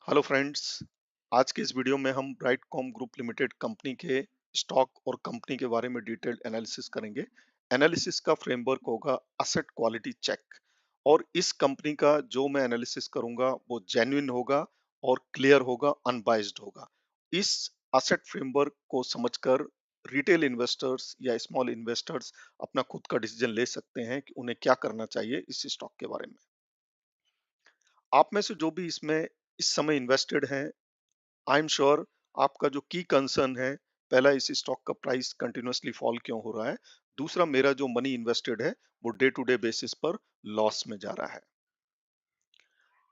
Hello friends. आज के इस वीडियो में हम ब्राइटकॉम ग्रुप लिमिटेड कंपनी के स्टॉक और कंपनी के बारे में डिटेल्ड एनालिसिस करेंगे। एनालिसिस का फ्रेमवर्क होगा असेट क्वालिटी चेक, और इस कंपनी का जो मैं एनालिसिस करूंगा वो जेन्युइन होगा और क्लियर होगा, अनबाइज्ड होगा। इस असेट फ्रेमवर्क को समझकर रिटेल इन्वेस्टर्स या स्मॉल इन्वेस्टर्स अपना खुद का डिसीजन ले सकते हैं कि उन्हें क्या करना चाहिए इस स्टॉक के बारे में। आप में से जो भी इसमें इस समय इन्वेस्टेड हैं, आई एम श्योर आपका जो की कंसर्न है, पहला इस स्टॉक का प्राइस कंटिन्यूअसली फॉल क्यों हो रहा है, दूसरा मेरा जो मनी इन्वेस्टेड है वो डे टू डे बेसिस पर लॉस में जा रहा है।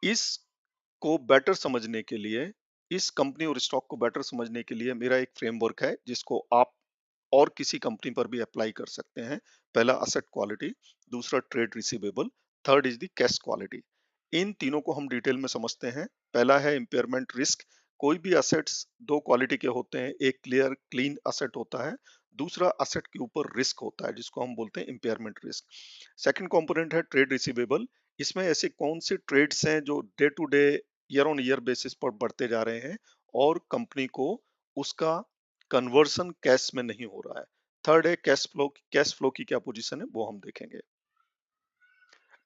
इसको बेटर समझने के लिए, इस कंपनी और स्टॉक को बेटर समझने के लिए मेरा एक फ्रेमवर्क है जिसको आप और किसी कंपनी पर भी अप्लाई कर सकते हैं। पहला असेट क्वालिटी, दूसरा trade receivable, third is the cash quality. इन तीनों को हम डिटेल में समझते हैं। पहला है इम्पेयरमेंट रिस्क। कोई भी असेट्स दो क्वालिटी के होते हैं, एक क्लियर क्लीन असेट होता है, दूसरा असेट के ऊपर रिस्क होता है जिसको हम बोलते हैं इम्पेयरमेंट रिस्क। सेकंड कंपोनेंट है ट्रेड रिसीवेबल। इसमें ऐसे कौन से ट्रेड्स हैं जो day to day, year on year basis पर बढ़ते जा रहे हैं और कंपनी को उसका कन्वर्सन कैश में नहीं हो रहा है। थर्ड है कैश फ्लो। कैश फ्लो की क्या पोजीशन है वो हम देखेंगे।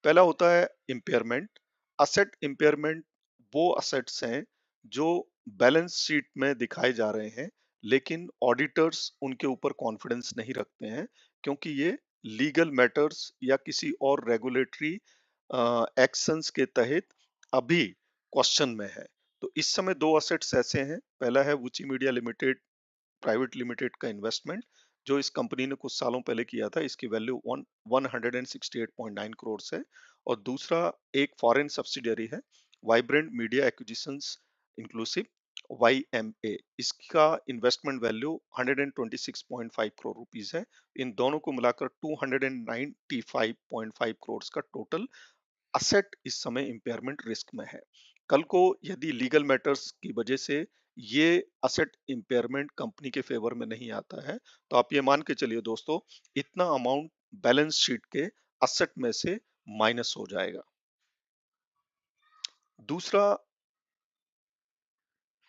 पहला होता है इम्पेयरमेंट। असेट इम्पेयरमेंट वो असेट्स हैं जो बैलेंस शीट में दिखाए जा रहे हैं, लेकिन ऑडिटर्स उनके ऊपर कॉन्फिडेंस नहीं रखते हैं क्योंकि ये लीगल मैटर्स या किसी और रेगुलेटरी एक्शंस के तहत अभी क्वेश्चन में है। तो इस समय दो असेट्स ऐसे हैं। पहला है वुची मीडिया लिमिटेड प्राइवेट लिमिटेड का इन्वेस्टमेंट, जो इस कंपनी ने कुछ सालों पहले किया था। इसकी वैल्यू 168.9 करोड़ है। और दूसरा एक फॉरेन सब्सिडियरी है, vibrant media acquisitions inclusive, YMA। इसका इन्वेस्टमेंट वैल्यू 126.5 करोड़ रुपीस है। इन दोनों को मिलाकर 295.5 करोड़ का टोटल असेट इस समय इंपेयरमेंट रिस्क में है। कल को यदि लीगल मैटर्स की वजह से ये असेट इंपेयरमेंट कंपनी के फेवर में नहीं आता है, तो आप ये मान के चलिए दोस्तों, इतना अमाउंट बैलेंस शीट के असेट में से माइनस हो जाएगा। दूसरा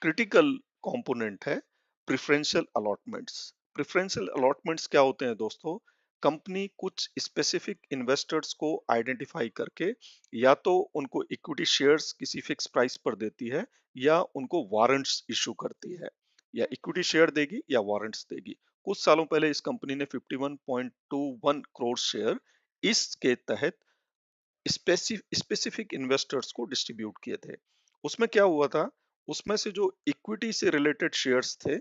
क्रिटिकल कंपोनेंट है प्रेफरेंशियल अलॉटमेंट्स। प्रेफरेंशियल अलॉटमेंट्स क्या होते हैं दोस्तों? कंपनी कुछ स्पेसिफिक इन्वेस्टर्स को आइडेंटिफाई करके या तो उनको इक्विटी शेयर्स किसी फिक्स प्राइस पर देती है या उनको वारंट्स इशू करती है। या इक्विटी शेयर देगी या वारंट्स देगी। कुछ सालों पहले इस कंपनी ने 51.21 करोड़ शेयर इसके तहत स्पेसिफिक इन्वेस्टर्स को डिस्ट्रीब्यूट किए थे। उसमें क्या हुआ था? उसमें से जो इक्विटी से रिलेटेड शेयर्स थे,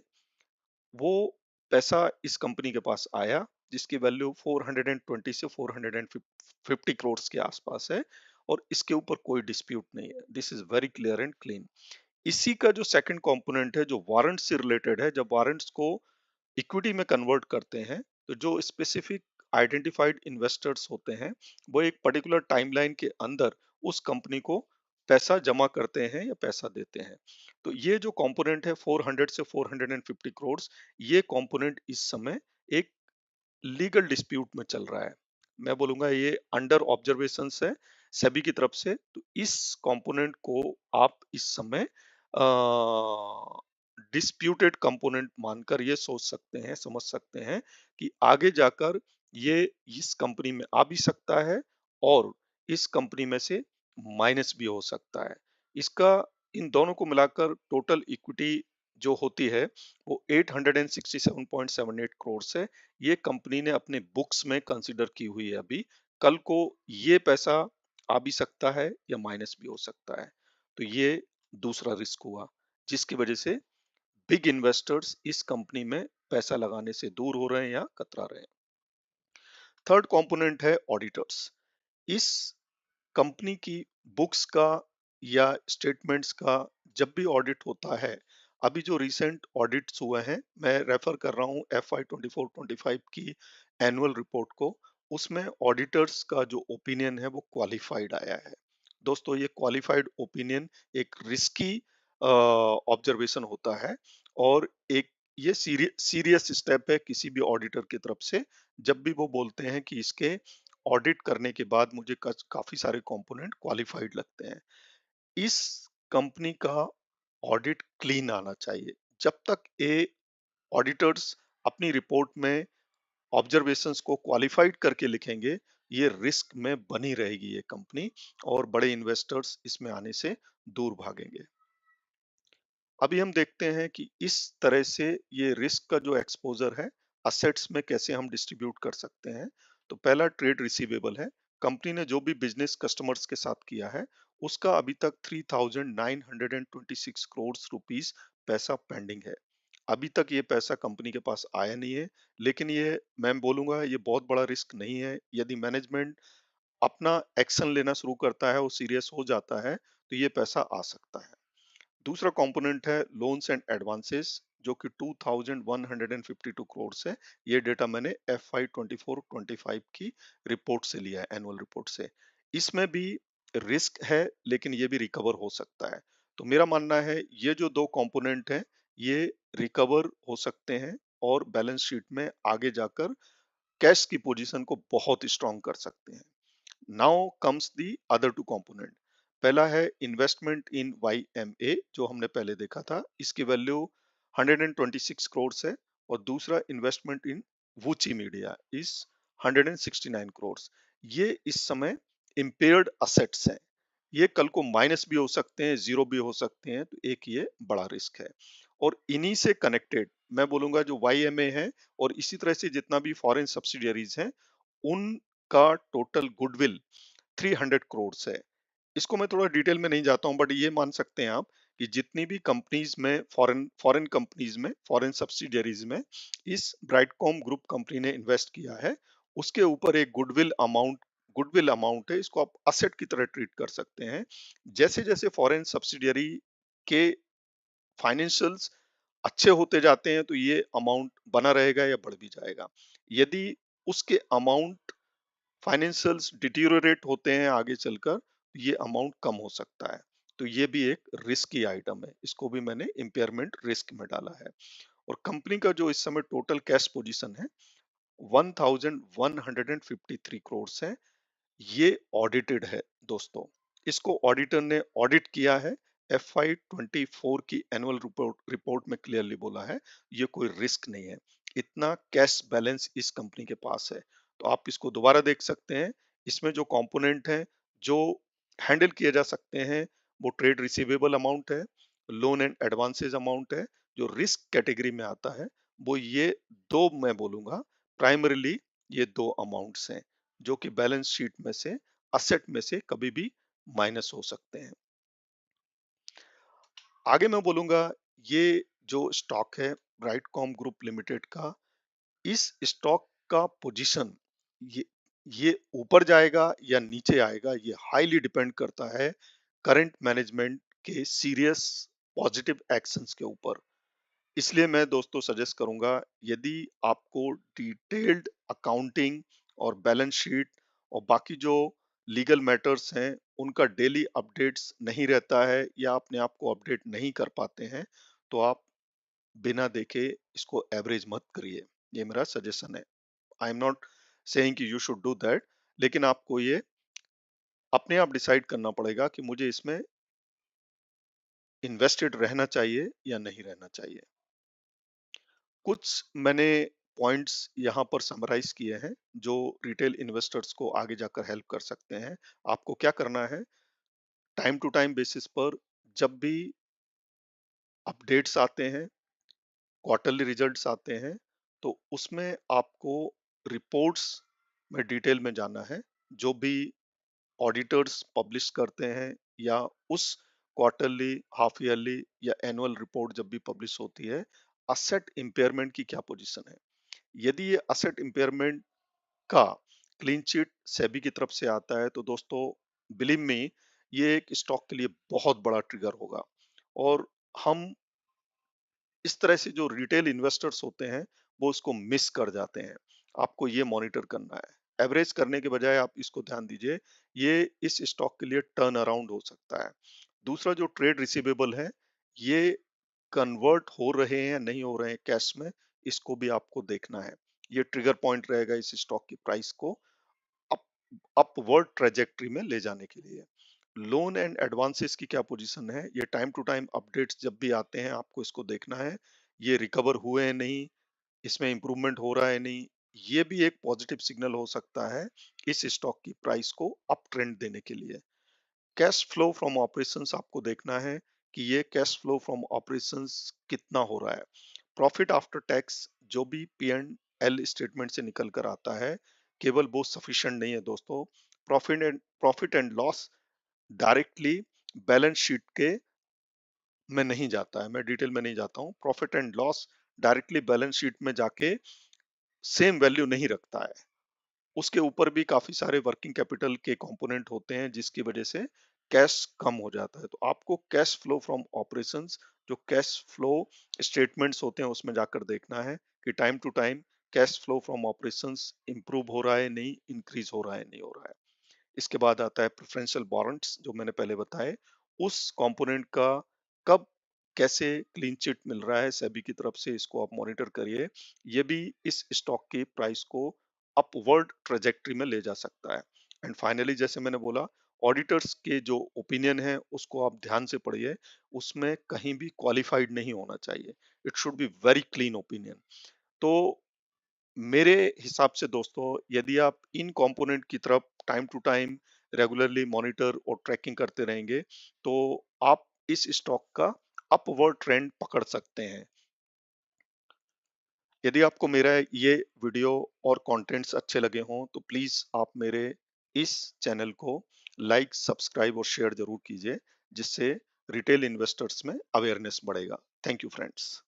वो पैसा इस कंपनी के पास आया जिसकी वैल्यू 420 से 450 करोड़ के आसपास है, और इसके ऊपर कोई डिस्प्यूट नहीं है। This is very clear and clean. इसी का जो सेकंड कंपोनेंट है, जो वारंट से रिलेटेड है, जब वारंट्स को इक्विटी में कन्वर्ट करते हैं, तो जो स्पेसिफिक आइडेंटिफाइड इन्वेस्टर्स होते हैं, वो एक पर्टिकुलर टाइमलाइन के अंदर उस कंपनी को पैसा जमा करते हैं या पैसा देते हैं। तो ये जो कंपोनेंट है 400 से 450 करोड़, ये कंपोनेंट इस समय एक लीगल डिस्प्यूट में चल रहा है। मैं बोलूंगा ये अंडर ऑब्जर्वेशन है सेबी की तरफ से। तो इस कंपोनेंट को आप इस समय डिस्प्यूटेड कंपोनेंट मानकर ये सोच सकते हैं, समझ सकते हैं कि आगे जाकर ये इस कंपनी में आ भी सकता है और इस कंपनी में से माइनस भी हो सकता है। इसका इन दोनों को मिलाकर टोटल इक्विटी जो होती है वो 867.78 करोड़ है। ये कंपनी ने अपने बुक्स में कंसीडर की हुई है। अभी कल को ये पैसा आ भी सकता है या माइनस भी हो सकता है। तो ये दूसरा रिस्क हुआ जिसकी वजह से बिग इन्वेस्टर्स इस कंपनी में पैसा लगाने से दूर हो रहे हैं या कतरा रहे हैं। थर्ड कंपोनेंट है ऑडिटर्स। इस कंपनी की बुक्स का या स्टेटमेंट्स का जब भी ऑडिट होता है, अभी जो रिसेंट ऑडिट्स हुए हैं, मैं रेफर कर रहा हूं FY 24-25 की एनुअल रिपोर्ट को। उसमें ऑडिटर्स का जो ओपिनियन है वो क्वालिफाइड आया है। दोस्तों, ये क्वालिफाइड ओपिनियन एक रिस्की ऑब्जर्वेशन होता है, और एक ये सीरियस स्टेप है किसी भी ऑडिटर की तरफ से, जब भी वो बोलते हैं कि इसके ऑडिट करने के बाद मुझे काफी सारे कंपोनेंट क्वालिफाइड लगते हैं। इस कंपनी का ऑडिट क्लीन आना चाहिए। जब तक ये ऑडिटर्स अपनी रिपोर्ट में ऑब्जर्वेशंस को क्वालिफाइड करके लिखेंगे, ये रिस्क में बनी रहेगी ये कंपनी, और बड़े इन्वेस्टर्स इसमें आने से दूर भागेंगे। अभी हम देखते हैं कि इस तरह से ये रिस्क का जो एक्सपोजर है असेट्स में कैसे हम डिस्ट्रीब्यूट कर सकते हैं। तो पहला ट्रेड रिसीवेबल है। कंपनी ने जो भी बिजनेस कस्टमर्स के साथ किया है उसका अभी तक 3,926 करोड़ रुपीस पैसा पेंडिंग है। अभी तक ये पैसा कंपनी के पास आया नहीं है, लेकिन ये मैं बोलूंगा ये बहुत बड़ा रिस्क नहीं है। यदि मैनेजमेंट अपना एक्शन लेना शुरू करता है और सीरियस हो जाता है तो ये पैसा आ सकता है। दूसरा कंपोनेंट है लोन्स एंड एडवांसेस, जो कि 2152 करोड़ है। ये डेटा मैंने FY24-25 की रिपोर्ट से लिया है, एनुअल रिपोर्ट से। इसमें भी रिस्क है, लेकिन ये भी रिकवर हो सकता है। तो मेरा मानना है ये जो दो कंपोनेंट हैं ये रिकवर हो सकते हैं और बैलेंस शीट में आगे जाकर कैश की पोजीशन को बहुत स्ट्रांग कर सकते हैं। Now comes the other two component. पहला है इन्वेस्टमेंट इन YMA, जो हमने पहले देखा था, इसकी वैल्यू 126 करोड़ है। और दूसरा investment in Vuchi media is 169 crore. ये इस समय इम्पेयर्ड असेट्स हैं। ये कल को माइनस भी हो सकते हैं, जीरो भी हो सकते हैं, तो एक ये बड़ा रिस्क है। और इन्हीं से कनेक्टेड मैं बोलूंगा जो YMA है और इसी तरह से जितना भी फॉरेन सब्सिडियरीज हैं उनका टोटल गुडविल 300 करोड़ है। इसको मैं थोड़ा डिटेल में नहीं जाता हूं, बट ये मान सकते हैं आप कि जितनी भी कंपनीज में फॉरेन फॉरेन कंपनीज में फॉरेन सब्सिडियरीज में इस ब्राइटकॉम ग्रुप कंपनी ने इन्वेस्ट किया है, उसके ऊपर एक गुडविल अमाउंट है। इसको आप असेट की तरह ट्रीट कर सकते हैं। जैसे जैसे फॉरेन सब्सिडियरी के फाइनेंशियल्स अच्छे होते जाते हैं तो ये अमाउंट बना रहेगा या बढ़ भी जाएगा। यदि उसके अमाउंट फाइनेंशियल्स डिटीरियोरेट होते हैं आगे चलकर तो ये अमाउंट कम हो सकता है। तो ये भी एक रिस्की आइटम है, इसको भी मैंने इम्पेयरमेंट रिस्क में डाला है। और कंपनी का जो इस समय टोटल कैश पोजीशन है 1153 करोड़ है। ये ऑडिटेड है दोस्तों। इसको ऑडिटर ने ऑडिट किया है। FY24 की एनुअल रिपोर्ट में क्लियरली बोला है ये कोई रिस्क नहीं है। इतना कैश बैलेंस इस कंपनी के पास है। तो आप इसको दोबारा देख सकते हैं। इसमें जो कंपोनेंट है जो हैंडल किए जा सकते हैं वो ट्रेड रिसीवेबल अमाउंट है, लोन एंड एडवांसेस अमाउंट है। जो रिस्क कैटेगरी में आता है वो ये दो मैं बोलूंगा प्राइमरीली, ये दो अमाउंट्स हैं जो कि बैलेंस शीट में से असेट में से कभी भी माइनस हो सकते हैं। आगे मैं बोलूंगा ये जो स्टॉक है ब्राइटकॉम ग्रुप लिमिटेड का, इस स्टॉक का पोजीशन ये ये ऊपर जाएगा या नीचे आएगा ये हाईली डिपेंड करता है करंट मैनेजमेंट के सीरियस पॉजिटिव एक्शंस के ऊपर। इसलिए मैं दोस्तों सजेस्ट करूंगा यदि आपको डिटेल्ड अकाउंटिंग और बैलेंस शीट और बाकी जो लीगल मैटर्स हैं उनका डेली अपडेट्स नहीं रहता है या अपने आप को अपडेट नहीं कर पाते हैं तो आप बिना देखे इसको एवरेज मत करिए। ये मेरा सजेशन है। आई एम नॉट सेइंग कि यू शुड डू दैट, लेकिन आपको ये अपने आप डिसाइड करना पड़ेगा कि मुझे इसमें इन्वेस्टेड रहना चाहिए या नहीं रहना चाहिए। कुछ मैंने पॉइंट्स यहाँ पर समराइज किए हैं जो रिटेल इन्वेस्टर्स को आगे जाकर हेल्प कर सकते हैं। आपको क्या करना है, टाइम टू टाइम बेसिस पर जब भी अपडेट्स आते हैं, क्वार्टरली रिजल्ट्स आते हैं, तो उसमें आपको रिपोर्ट्स में डिटेल में जाना है। जो भी ऑडिटर्स पब्लिश करते हैं या उस क्वार्टरली, हाफ ईयरली या एनुअल रिपोर्ट जब भी पब्लिश होती है, असेट इम्पेयरमेंट की क्या पोजीशन है। यदि ये असेट इम्पेयरमेंट का क्लीन चिट सेबी की तरफ से आता है तो दोस्तों बिलीव मी ये एक स्टॉक के लिए बहुत बड़ा ट्रिगर होगा। और हम इस तरह से जो रिटेल इन्वेस्टर्स होते हैं वो उसको मिस कर जाते हैं। आपको ये मॉनिटर करना है, एवरेज करने के बजाय आप इसको ध्यान दीजिए। ये इस स्टॉक के लिए टर्न अराउंड हो सकता है। दूसरा जो ट्रेड रिसीवेबल है ये कन्वर्ट हो रहे हैं नहीं हो रहे हैं कैश में, इसको भी आपको देखना है। ये ट्रिगर पॉइंट रहेगा इस स्टॉक की प्राइस को अप अपवर्ड ट्रेजेक्टरी में ले जाने के लिए। लोन एंड एडवांसेस की क्या पोजीशन है, ये टाइम टू टाइम अपडेट्स जब भी आते हैं आपको इसको देखना है, ये रिकवर हुए हैं नहीं, इसमें इंप्रूवमेंट हो रहा है नहीं, ये भी एक पॉजिटिव सिग्नल हो सकता है इस स्टॉक की प्राइस को अप ट्रेंड देने के लिए। कैश फ्लो फ्रॉम ऑपरेशंस आपको देखना है कि ये कैश फ्लो फ्रॉम ऑपरेशंस कितना हो रहा है। प्रॉफिट आफ्टर टैक्स जो भी पी एंड एल स्टेटमेंट से निकल कर आता है, केवल वो सफिशिएंट नहीं है दोस्तों। Profit and loss directly balance sheet के में नहीं जाता है, मैं डिटेल में नहीं जाता हूँ। Profit and loss directly balance sheet में जाके सेम वैल्यू नहीं रखता है, उसके ऊपर भी काफी सारे वर्किंग कैपिटल के कंपोनेंट होते हैं जिसकी वजह से कैश कम हो जाता है। तो आपको कैश फ्लो फ्रॉम ऑपरेशंस, जो कैश फ्लो स्टेटमेंट्स होते हैं उसमें जाकर देखना है कि time to time cash flow from operations improve हो रहा है नहीं, इंक्रीज हो रहा है नहीं हो रहा है। इसके बाद आता है प्रेफरेंशियल वारंट्स जो मैंने पहले बताए, उस कंपोनेंट का कब कैसे क्लीन चिट मिल रहा है सेबी की तरफ से, इसको आप मॉनिटर करिए। ये भी इस स्टॉक की प्राइस को अपवर्ड ट्रेजेक्टरी में ले जा सकता है। एंड फाइनली जैसे मैंने बोला, ऑडिटर्स के जो ओपिनियन है उसको आप ध्यान से पढ़िए, उसमें कहीं भी क्वालिफाइड नहीं होना चाहिए, it should be very clean opinion. तो मेरे हिसाब से दोस्तों, यदि आप इन कंपोनेंट की तरफ time to time regularly monitor और ट्रैकिंग करते रहेंगे, तो आप इस स्टॉक का अपवर्ड ट्रेंड पकड़ सकते हैं। यदि आपको मेरा ये वीडियो और कंटेंट्स अच्छे लगे हों, तो प्लीज आप मेरे इस चैनल को लाइक, सब्सक्राइब और शेयर जरूर कीजिए, जिससे रिटेल इन्वेस्टर्स में अवेयरनेस बढ़ेगा। Thank you friends.